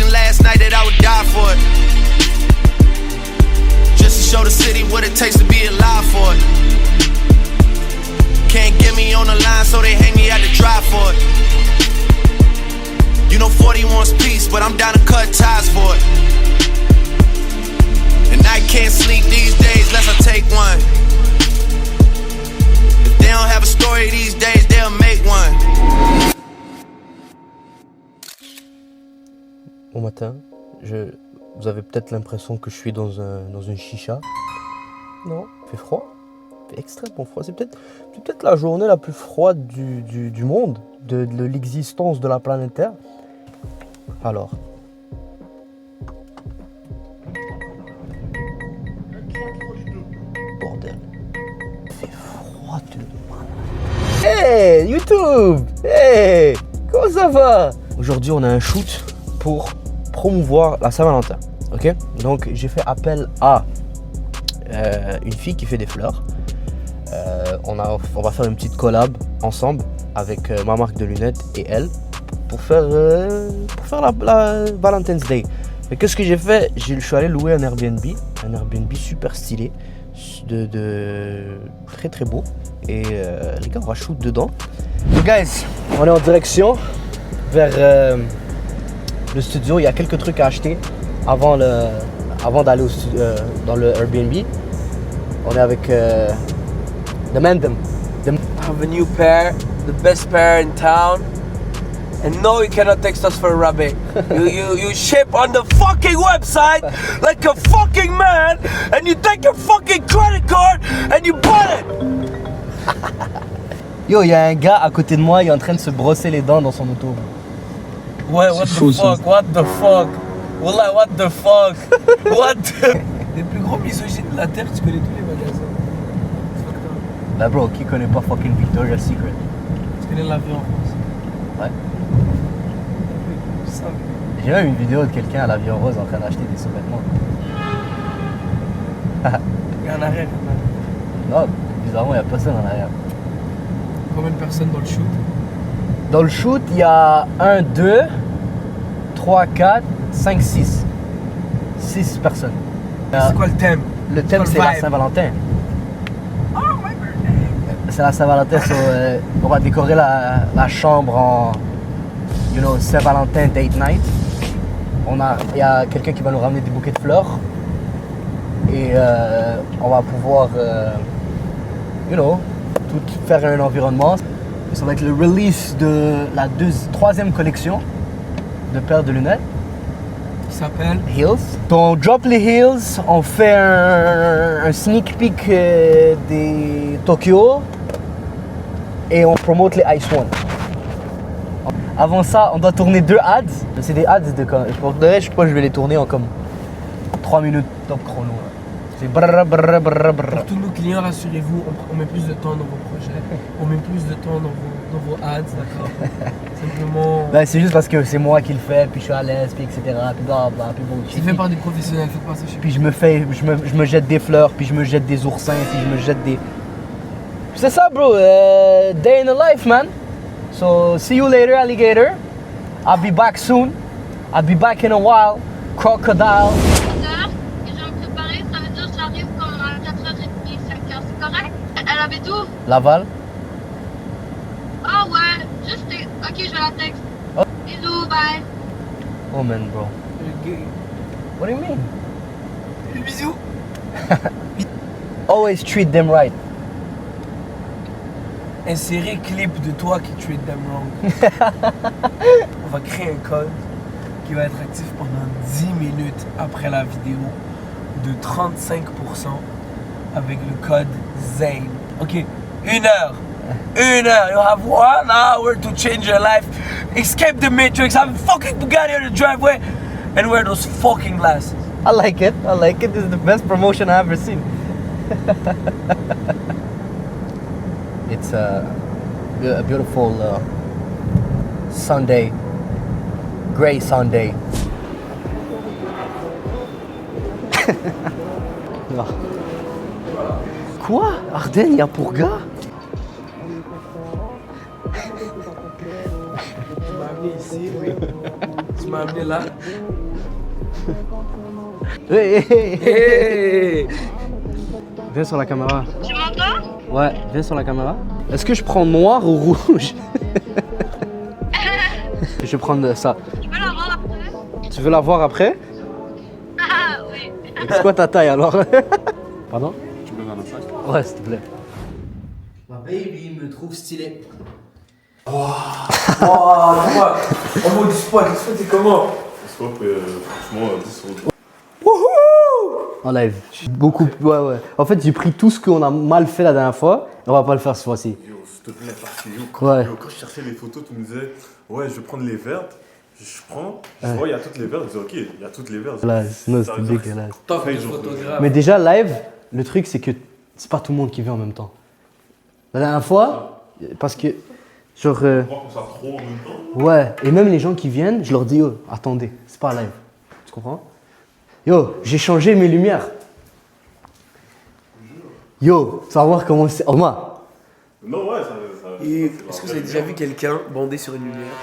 vision last night that I would die for it. Just to show the city what it takes to be alive for it. Can't get me on the line, so they hang me out to dry for it. You know 40 wants peace, but I'm down to cut ties for it. And I can't sleep these days unless I take one. If they don't have a story these days, they'll make one. Bon matin, vous avez peut-être l'impression que je suis dans une chicha. Non, il fait froid. Il fait extrêmement froid. C'est peut-être la journée la plus froide du monde, de l'existence de la planète Terre. Alors. Bordel. Il fait froid de malade. Hey YouTube! Hey! Comment ça va? Aujourd'hui on a un shoot pour promouvoir la Saint-Valentin. Ok? Donc j'ai fait appel à une fille qui fait des fleurs. On va faire une petite collab ensemble avec ma marque de lunettes et elle pour faire la Valentine's Day. Mais qu'est-ce que j'ai fait? Je suis allé louer un Airbnb super stylé, très très beau. Et les gars, on va shoot dedans. So guys, on est en direction vers le studio. Il y a quelques trucs à acheter avant d'aller dans le Airbnb. On est avec The Mandem. I have a new pair, the best pair in town. And no, you cannot text us for a rabbit. You ship on the fucking website like a fucking man, and you take your fucking credit card and you buy it. Yo, il y a un gars à côté de moi, il est en train de se brosser les dents dans son auto. Ouais, what the fuck, what the fuck. Wallah, what the fuck. What the... Les plus gros misogynes de la terre, tu connais tous les magasins. Bah bro, qui connaît pas fucking Victoria's Secret? Tu connais la vie en rose? Ouais. Ça. J'ai même une vidéo de quelqu'un à la vie en rose en train d'acheter des sous-vêtements. Il y a en arrière, Non, bizarrement, il n'y a personne en arrière. Combien de personnes dans le shoot? Dans le shoot, il y a 1, 2, 3, 4, 5, 6. 6 personnes. C'est quoi le thème? Le thème, c'est la Saint-Valentin. Oh my birthday! C'est la Saint-Valentin, on va décorer la chambre en, Saint-Valentin date night. Il y a quelqu'un qui va nous ramener des bouquets de fleurs. Et on va pouvoir, tout faire un environnement. Ça va être le release de la 3e collection de paires de lunettes. Qui s'appelle Heels. Donc on drop les Heels, on fait un sneak peek des Tokyo et on promote les Ice One. Avant ça, on doit tourner 2 ads. C'est des ads de quand je crois que je vais les tourner en comme 3 minutes top chrono. C'est brrr, brrr, brrr, brrr. Pour tous nos clients, rassurez-vous, on met plus de temps dans vos projets, on met plus de temps dans vos ads, d'accord? Simplement... Ben, c'est juste parce que c'est moi qui le fais, puis je suis à l'aise, puis etc. Puis blablabla, puis bon. C'est fait par des professionnels, faites pas ça chez Puis je me jette des fleurs, puis je me jette des oursins, puis je me jette des... C'est ça bro, day in the life man. So see you later alligator. I'll be back soon. I'll be back in a while. Crocodile. Et je vais me préparer, ça veut dire que j'arrive comme à 4h30, 5h, c'est correct? Elle habite où? Laval. Ah ouais, juste, ok, je vais la texte. Oh. Bisous, bye. Oh man bro. What do you mean? Bisous. Always treat them right. Insérer clip de toi qui treat them wrong. On va créer un code qui va être actif pendant 10 minutes après la vidéo de 35% avec le code ZANE. Ok, 1 heure. 1 heure. You have 1 hour to change your life. Escape the matrix. Have a fucking Bugatti on the driveway and wear those fucking glasses. I like it. This is the best promotion I've ever seen. It's a beautiful Sunday, gray Sunday. Quoi? Ardennes, il y a pour gars? Tu m'as amené ici, oui. Tu m'as amené là. Hey, hey, hey. Hey! Viens sur la caméra. Tu m'entends? Ouais, viens sur la caméra. Est-ce que je prends noir ou rouge? Je vais prendre ça. Tu peux l'avoir après? Tu veux la voir après? Ah oui. C'est quoi ta taille alors? Pardon? Tu me donnes un sac? Ouais, s'il te plaît. Ma baby me trouve stylé. Oh, toi, en mode spot, c'est comment? Franchement, 10 sur 10. En live. Beaucoup. Ouais. En fait, j'ai pris tout ce qu'on a mal fait la dernière fois. Et on va pas le faire cette fois-ci. Yo, s'il te plaît, parce que Ouais. quand je cherchais les photos, tu me disais, ouais, je vais prendre les vertes. Je prends, je vois, il y a toutes les vertes. Je dis, ok, il y a toutes les vertes. Là, non, Ça c'était veut dire dégueulasse. Top de Hey, genre, photographe. Mais déjà, live, le truc, c'est que c'est pas tout le monde qui vient en même temps. La dernière fois, parce que, genre. Je crois qu'on s'en trop en même temps. Ouais, et même les gens qui viennent, je leur dis, oh, attendez, c'est pas live. Tu comprends? Yo, j'ai changé mes lumières. Yo, tu vas voir comment c'est. Omar. Non, ouais, ça. Et est-ce que vous avez déjà vu quelqu'un bandé sur une lumière?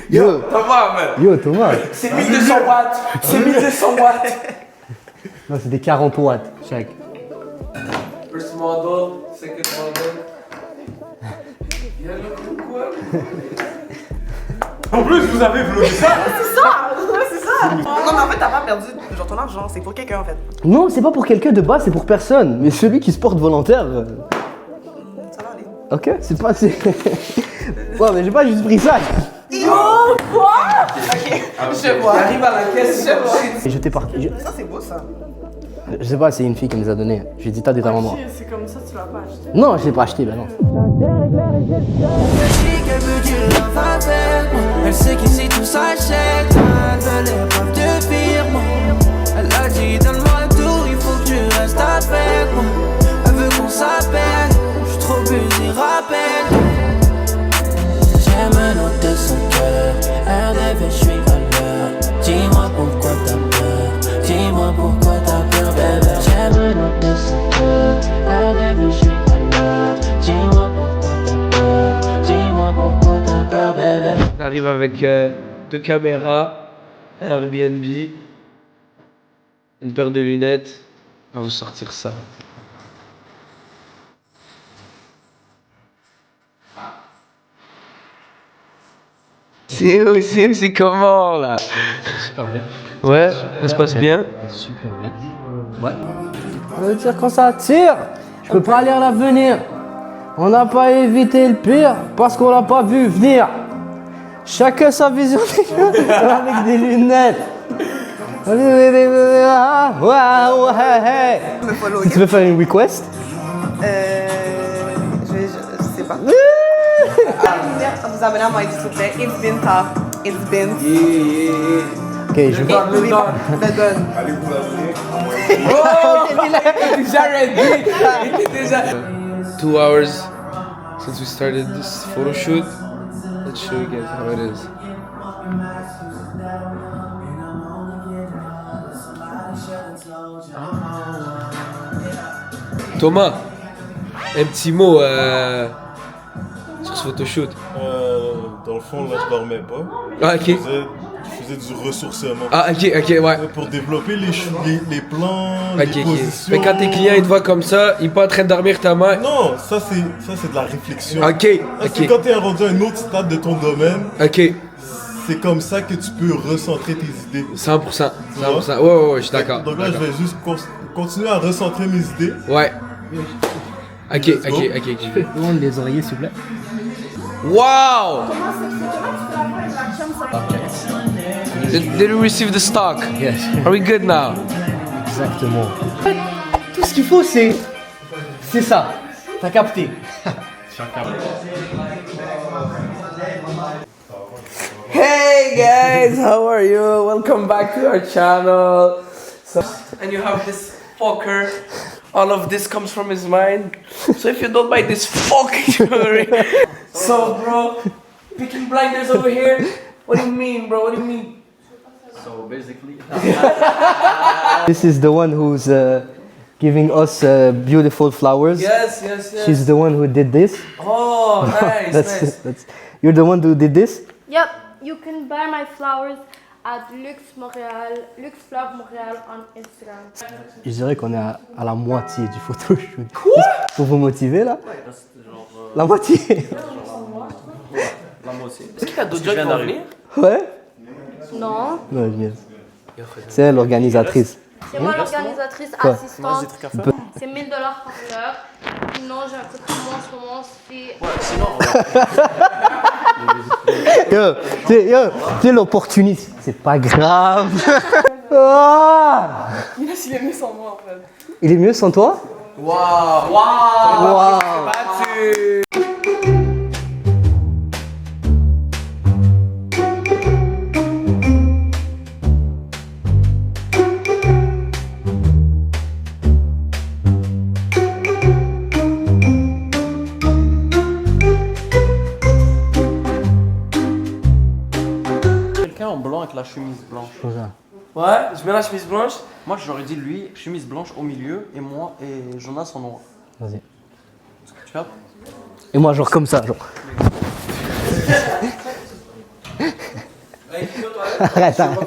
Yo, Ça va, man! yo, Thomas. C'est 1200 watts! C'est 1200 watts! Non, c'est des 40 watts chaque. First model, second model. Y'a le coup quoi? En plus, vous avez vlogué ça? C'est ça! Non, mais en fait, t'as pas perdu genre ton argent, c'est pour quelqu'un en fait. Non, c'est pas pour quelqu'un de base, c'est pour personne. Mais celui qui se porte volontaire. Ça va aller. Ok, c'est pas. Ouais, mais j'ai pas juste pris ça. Yo, quoi? Ok, je vois. J'arrive à la caisse, Je vois. Et je t'ai parti. Ça, c'est beau ça. Je sais pas, c'est une fille qui me les a donné. J'ai dit, t'as des talents noirs. Ok, c'est comme ça, tu l'as pas acheté. Non, je l'ai pas acheté, ben non. Elle sait qu'ici tout s'achète. Elle veut les preuves de firme. Elle a dit donne-moi tout, il faut que tu restes avec moi. Elle veut qu'on s'appelle, je suis trop busy, rappelle. J'aime noter son cœur, RDV, je suis à l'heure. Dis-moi pourquoi t'as peur, dis-moi pourquoi t'as peur, bébé. J'aime noter son cœur, RDV, je suis à l'heure. Dis-moi pourquoi t'as peur, dis-moi pourquoi t'as peur, bébé. J'arrive avec 2 caméras, un Airbnb, une paire de lunettes. On va vous sortir ça. C'est comment là? Super bien. Ouais, ça se passe bien. Super bien. Ouais. Ça veut dire quand ça tire, je peux pas lire l'avenir. On n'a pas évité le pire parce qu'on l'a pas vu venir. Chacun sa vision avec des lunettes. Me follow, Tu veux faire une request? je sais pas. Vous abonnez à moi, s'il vous plaît. It's been tough. It's been. Ok, je vais. N'oubliez pas le gun. Allez vous abonner. Déjà ready. Il était déjà. 2 hours since we started this photo shoot. Let's show you guys how it is. Thomas, un petit mot sur ce photoshoot. Dans le fond, là, je dormais pas. Ah, ok. Je faisais du ressourcement. Ah, ok, ouais. Pour développer les plans, Ok, les ok. positions. Mais quand tes clients ils te voient comme ça, ils sont pas en train de dormir ta main. Non, ça c'est de la réflexion. Ok, Ça, c'est ok. quand tu es rendu à un autre stade de ton domaine, Ok, c'est comme ça que tu peux recentrer tes idées. 100%. 100%. Ouais, je suis d'accord. Donc là, je vais juste continuer à recentrer mes idées. Ouais. Ok. Demande les oreillers, s'il vous plaît. Wow! Did we receive the stock? Yes. Are we good now? Exactement. Tout ce qu'il faut, c'est ça. T'as capté. Hey guys, how are you? Welcome back to our channel. And you have this fucker. All of this comes from his mind. So if you don't buy this fucking jewelry. So bro, picking blinders over here. What do you mean, bro? What do you mean? So basically, this is the one who's giving us beautiful flowers. Yes. She's the one who did this. Oh, nice, nice. You're the one who did this. Yep. You can buy my flowers at Luxe Fleurs Montréal on Instagram. Je dirais qu'on est à la moitié du photoshoot. Quoi? Pour vous motiver là? La moitié. Est-ce qu'il y a d'autres gens qui vont venir? Ouais? Non. Non, je viens. C'est elle l'organisatrice. C'est moi l'organisatrice, Quoi? assistante. C'est 1000 $ par fleur. Sinon, j'ai un coup de promo en ce moment, c'est... Yo, t'es l'opportuniste. C'est pas grave. Ah! Il est mieux sans moi en fait. Il est mieux sans toi? Waouh! Quelqu'un en blanc avec la chemise blanche. Ouais, je mets la chemise blanche. Moi j'aurais dit lui, chemise blanche au milieu et moi et Jonas en noir. Vas-y. Tu vois? Et moi, genre comme ça, genre. Arrête, arrête.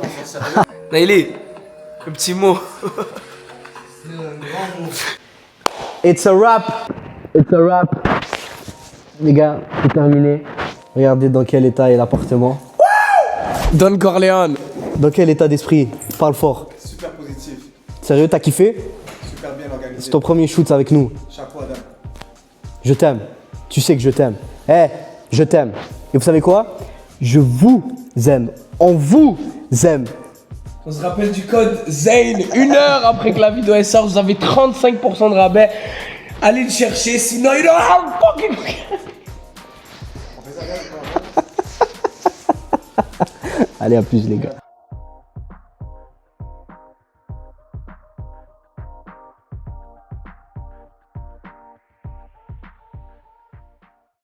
Naïli, un petit mot. It's a wrap. It's a wrap. Les gars, c'est terminé. Regardez dans quel état est l'appartement. Don Corleone. Dans quel état d'esprit? Parle fort. Super positif, Sérieux, t'as kiffé? super bien organisé. C'est ton premier shoot avec nous. Chapeau Adam. Je t'aime. Tu sais que je t'aime. Eh, je t'aime. Et vous savez quoi? Je vous aime. On vous aime. On se rappelle du code ZANE. 1 heure après que la vidéo sort, vous avez 35% de rabais. Allez le chercher, sinon you don't have fucking... Allez, à plus les gars.